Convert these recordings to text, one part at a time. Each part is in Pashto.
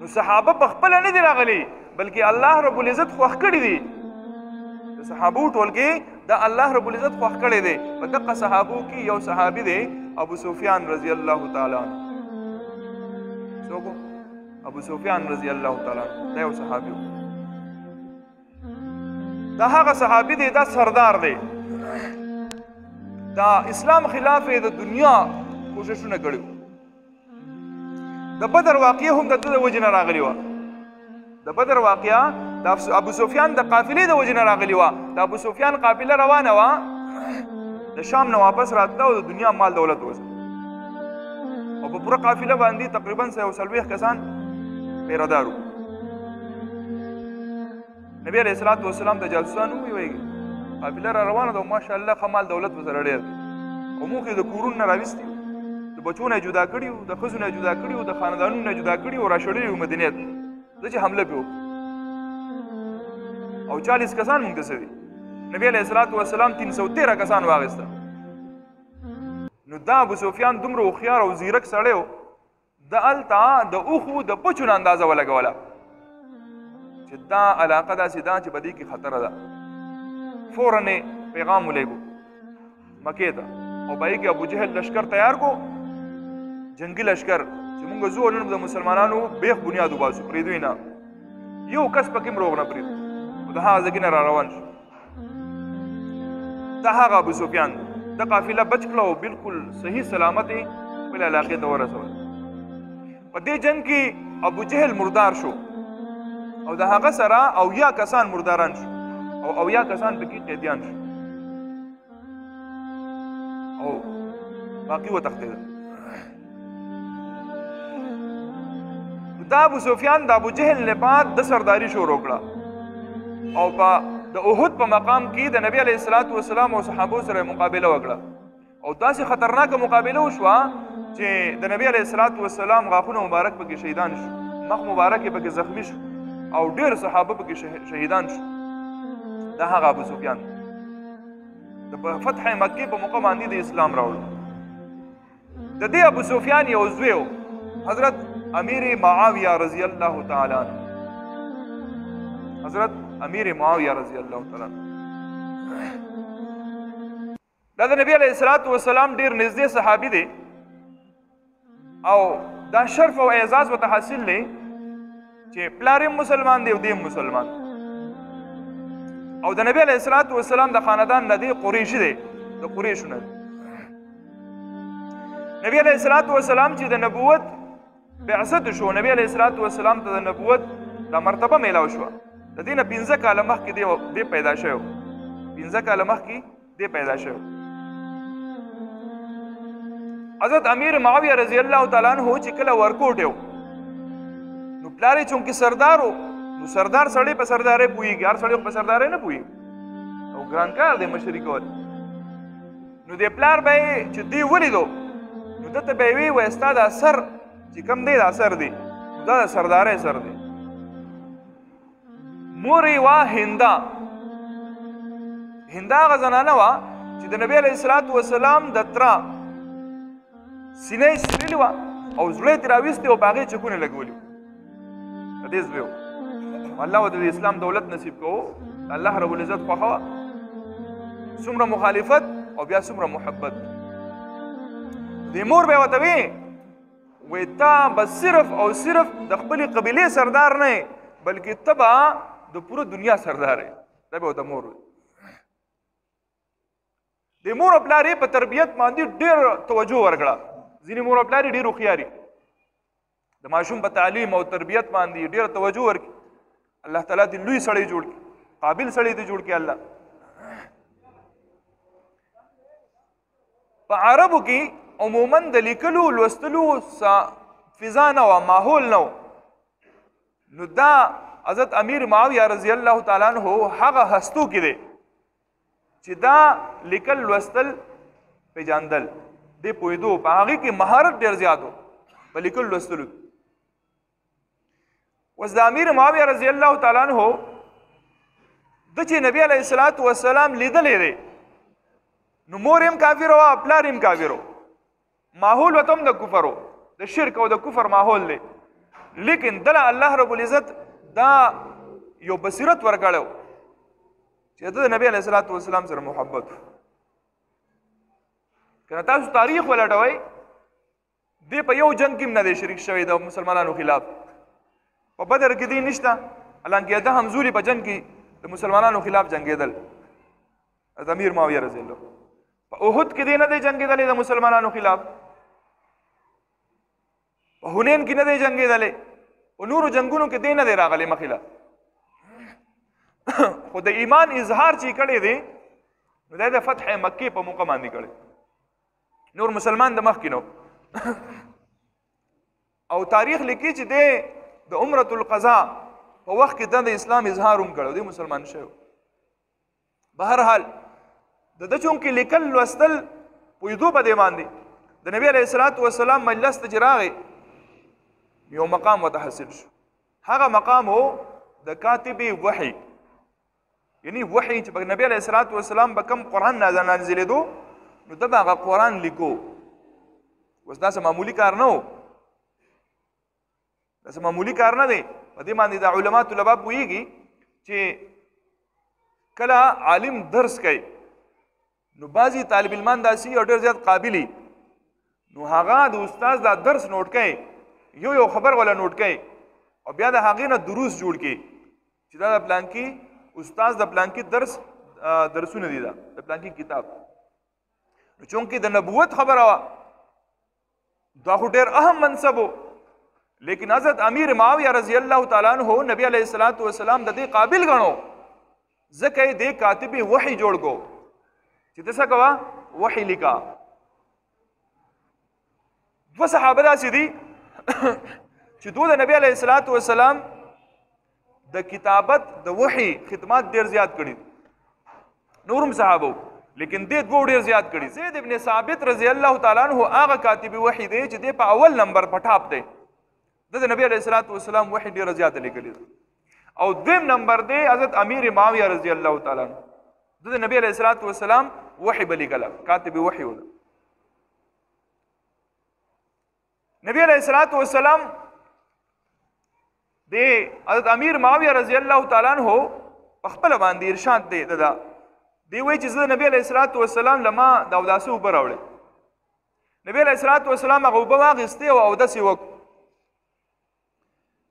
نو صحابه په خپل نه دي راغلي بلکې الله رب العزت خوښ کړي دي د صحابو ټولګي دا الله رب العزت خوښ کړي دي په دغه صحابو کې یو صحابي دی ابو سفیان رضی الله تعالی عنہ څوک ابو سفیان رضی الله تعالی عنہ دا یو صحابي دا هغه صحابي دی دا سردار دی دا اسلام خلاف د دنیا کوششونه کړي د بدر واقعه هم د وجه نه راغلی و د بدر واقعه د ابو سفیان د قافلې د وجه نه راغلی و د ابو سفیان قافله روانه و د شام نه واپس راتله او د دنیا مال دولت وځه او په پوره قافله باندې تقریبا 140 کسان پیرادارو نبی علیہ الصلوۃ والسلام د جاسوسانو وی قافله را روانه ده ماشاءالله خمال دولت وسره ډیر او موږ د کورون نه راوستي د بچو نه جدا کړیو د خزو نه جدا کړیو د خاندانونو نه جدا کړیو را شړلیو مدینې ته چې حمله پیو او 40 کسان موږ ته سوي نبی علیہ الصلوۃ والسلام 313 کسان واغسته نو دا ابو سفیان دومره خيار او زیرک سړیو د التا د اوخو د پچو اندازه ولګوله چې دا علاقه دا سیدا چې بدی کې خطر ده فوراً پیغام ولېګو مکې ته او بای کې ابو جهل لشکر تیار کو جنگی لشکر چې موږ زو نن د مسلمانانو بیخ بنیاد وباسو پریدوی نه یو کس پکې مروغ نه پرید او د هغه ځګینه را روان شو دا هغه ابو سفیان د قافله بچ کړه او بالکل صحیح سلامت خپل علاقې ته ورسول په دې جنگ کې ابو جهل مردار شو او د هغه سره او یا کسان مرداران شو او یا کسان پکې قیدیان شو او باقي وتښتېدل دا ابو سفیان د ابو جهل نه بعد د سرداری شروع کړه او په د احد په مقام کې د نبی علیه الصلاۃ والسلام او صحابو سره مقابله وکړه او داسې خطرناکه مقابله وشوه چې د نبی علیه الصلاۃ والسلام غاښونه مبارک پکې شهیدان شو مخ مبارک پکې زخمی شو او ډېر صحابه پکې شهیدان شو دا هغه ابو سفیان د فتح مکې په موقع باندې د اسلام راوړ د دې ابو سفیان یو زوی حضرت امیر معاویه رضی الله تعالی عنہ حضرت امیر معاویه رضی الله تعالی عنہ دا د نبی علیہ الصلوۃ والسلام ډیر نږدې صحابي دی او دا شرف او اعزاز وته حاصل دی چې پلارم مسلمان دی او دیم مسلمان او د نبی علیہ الصلوۃ والسلام د خاندان نه دی قریشی دی د قریشو نه نبی علیہ الصلوۃ والسلام چې د نبوت بعثت شو نبی علیہ الصلوۃ والسلام ته د نبوت د مرتبه میلاو شو د دینه 15 کاله مخکې دی پیدا شو 15 کاله مخکې دی پیدا شو حضرت امیر معاویه رضی الله تعالی عنہ چې کله ورکوټ یو نو پلاری چونکی سردارو نو سردار سړی په سردارې پويږي هر سړی په سردارې نه پوي او ګران کار دی مشري کول نو د پلار به چې دی ولیدو نو دته به وی وستا د اثر چې کم دی د اثر دی دا د سردارې سر دی موري وا هندا غزنانه وا چې د نبی علیہ الصلوۃ والسلام د ترا سینې سریلی وا او زړه تر اوسته او باغې چکونه لګولې دې زویو الله ود اسلام دولت نصیب کو الله رب العزت خو هوا څومره مخالفت او بیا څومره محبت دې مور به وته وي وتا بس صرف او صرف د خپل قبيله سردار نه بلکې تبع د پوره دنیا سردار دی به وته مور د مور خپل په تربيت باندې ډېر توجه ورکړه ځینې مور خپل ډېر خوخياري د ماشوم په تعلیم او تربيت باندې ډېر توجه ورکړي الله تعالی دې لوی سړی جوړ کړي قابل سړی دې جوړ کړي الله په عربو کې عموما د لیکلو لوستلو فضا نه و ماحول نه نو دا حضرت امیر معاویه رضی الله تعالی عنہ هغه هستو کې دی چې دا لیکل لوستل پیژاندل دې پوهېدو په هغې کې مهارت ډېر زیات و په لیکل لوستلو اوس د امیر معاویه رضی الله تعالی عنہ د چې نبی علیه الصلاۃ والسلام لیدلی دی نو مور هم کافر و پلار هم کافر و ماحول وته هم د کفر و د شرک او د کفر ماحول دی لیکن دله الله رب العزت دا یو بصیرت ورکړو چې د نبی علیه الصلاۃ والسلام سره محبت کنه. تاسو تاریخ ولټوئ دی په یو جنگ کې نه دی شریک شوی د مسلمانانو خلاف. په بدر کې دی نشته، حالانکه د همزوري په جنگ کې د مسلمانانو خلاف جنگېدل د امیر معاویه رضی الله. په احد کې دی نه دی جنگېدلی د مسلمانانو خلاف، په حنین کې نه دی جنگېدلی، په نورو جنگونو کې دی نه دی راغلی مخله. خو د ایمان اظهار چې کړی دی نو دا د فتح مکې په موقع باندې کړی، نور مسلمان د مخکې نو. او تاریخ لیکي چې دی د عمرة القضاء په وخت کې د اسلام اظهار هم کړو، دی مسلمان شوی. بهر حال د چونکې لیکل لوستل پوهېدو په دې باندې د نبی علیه الصلاۃ والسلام مجلس ته چې راغی یو مقام ورته حاصل شو. هغه مقام هو د کاتب وحی، یعنی وحی چې په نبی علیه الصلاۃ والسلام به کوم قرآن نازلېدو نو ده به هغه قرآن لیکو. اوس داسې معمولي کار نه و، داسې معمولي کار نه دی. په دې باندې د علما طلبا پوهېږي چې کله عالم درس کوي نو بعضې طالب علمان داسې او ډېر زیات قابلي نو هغه د استاد دا درس نوٹ کوي، یو خبر ولا نوٹ کوي او بیا د هغې نه دروس جوړ کړي چې دا د پلانکي استاد د پلانکي درسونه دي، دا د پلانکي کتاب. نو چونکې د نبوت خبره وه دا خو ډېر اهم منصب و، لیکن حضرت امیر معاویه رضی الله تعالی عنہ نبی علیه الصلاۃ والسلام د دې قابل ګڼو، ځکه یې دې کاتب وحی جوړ کو چې ته څه کوه وحی لیکا. دوه صحابه داسې دي چې دوی د نبی علیه الصلاۃ والسلام د کتابت د وحی خدمات ډېر زیات کړي، نورم صحابه لیکن دې دوه ډېر زیات کړي. زید ابن ثابت رضی الله تعالی عنہ هغه کاتب وحی دی چې دې په اول نمبر په ټاپ دی، د نبی علیه الصلاۃ والسلام وحی ډېره زیاته لیکلې ده. او دویم نمبر دی حضرت امیر معاویه رضی الله تعالی عنہ، د نبی علیه الصلاۃ والسلام وحی به لیکله، کاتب وحی و. نبی علیه الصلاۃ والسلام د حضرت امیر معاویه رضی الله تعالی عنہ په خپله باندې ارشاد دی دا دی وایي چې زه د نبی علیه الصلاۃ والسلام لما د اوداسه اوبه راوړې، نبی علیه الصلاۃ والسلام هغه اوبه واخېستې او اودس یې وکړو.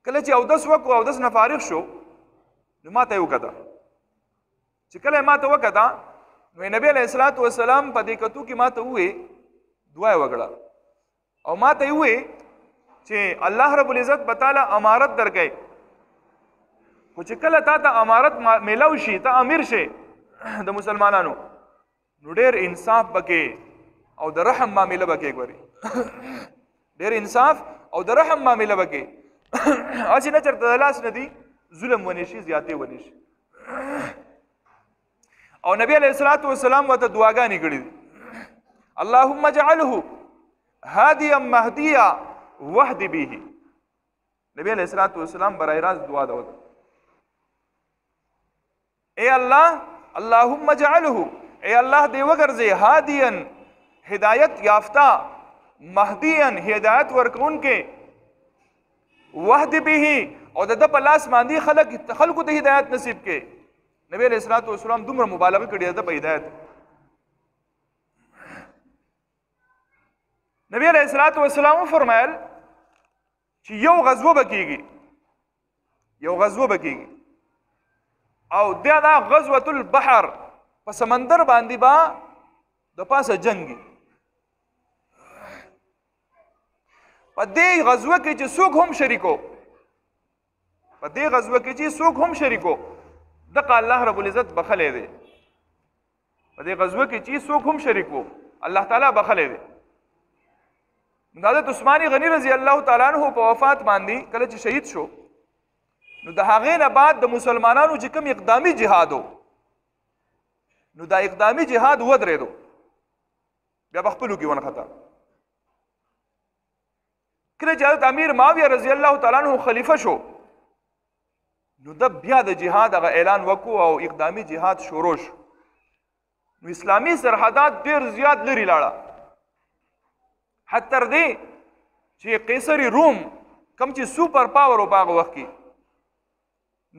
کله چې اودس وکړو، اودس نه فارغ شو نو ما ته یې وکته. چې کله یې ما ته وکته نو نبی علیه الصلاۃ والسلام په دې کتو کې ما ته ووایي دعا یې وکړه او ما ته یې ووایي چې الله رب العزت به تعالی امارت درکوي، خو چې کله تا ته امارت میلاو شي، ته امیر شي د مسلمانانو نو ډېر انصاف بکې او د رحم معامله بکې. ګوري ډېر انصاف او د رحم معامله بکې، هسې نه چېرته د لاس نه دي ظلم ونی شي، زیاتې ونی شي. او نبی علیه الصلاۃ والسلام ورته دعاګانې کړي دي، اللهم اجعله هادیا مهدیا وحد به. نبی علیه الصلاۃ والسلام برای راست دعا ده، اے الله اللهم اجعله، اے الله دې وګرځې هادیا هدایت یافتہ، مهدیا هدایت ورکوونکې، وحد به او د په لاس باندې خلکو ته هدایت نصیب کې. نبی علیه الصلاۃ والسلام دومره مبالغه کړې ده په هدایت. نبی علیه الصلاۃ والسلام فرمایل چې یو غزوه به کېږي او دا غزوة البحر په سمندر باندې با د پاسه جنگي. په دې غزوه کې چې څوک شریکو دغه الله رب العزت بخلې دی. په دې غزوه کې چې څوک هم شریکو الله تعالی بخلې دی. حضرت عثمان غنی رضی الله تعالی عنہ په وفات باندې کله چې شهید شو نو د هغې نه بعد د مسلمانانو چې کوم اقدامي جهاد و نو دا اقدامي جهاد ودرېدو، بیا په خپلو کې ونښته. کله چې حضرت امیر معاویه رضی الله تعالی عنہ خلیفه شو نو د بیا د جهاد هغه اعلان وکړو او اقدامي جهاد شروع شو. نو اسلامي سرحدات ډېر زیات لرې لاړه، حتی تر دې چې قیصر روم کم چې سوپر پاور او باغ وخت کې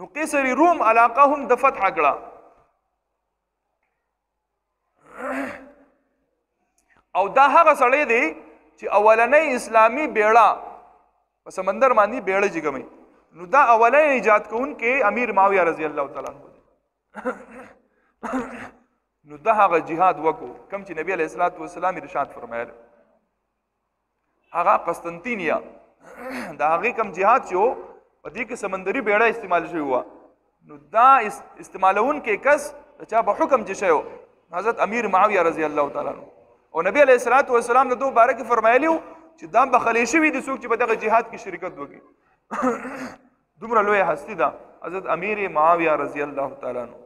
نو قیصر روم علاقه هم د فتح کړه او دا هغه سړی دی چې اولنۍ اسلامی بیړه په سمندر باندې بیړه جګمي نو دا اولنۍ ایجاد کوونکی امیر معاویه رضی الله تعالی عنہ نو دا هغه جهاد وکړو کوم چې نبی علیه الصلاۃ والسلام ارشاد فرمایل هغه قسطنطینیه دا هغه کوم جهاد چې په دې کې سمندري بیړه استعمال شوی و نو دا استعمالون کې کس چا په حکم چې شوی حضرت امیر معاویه رضی الله تعالی عنہ او نبی علیه الصلاۃ والسلام د دوه بارک فرمایلیو چې دا بخلی شوی دي څوک چې په دغه جهاد کې شرکت وکړي دومره لوی هستی ده حضرت امیر معاویه رضی الله تعالی عنہ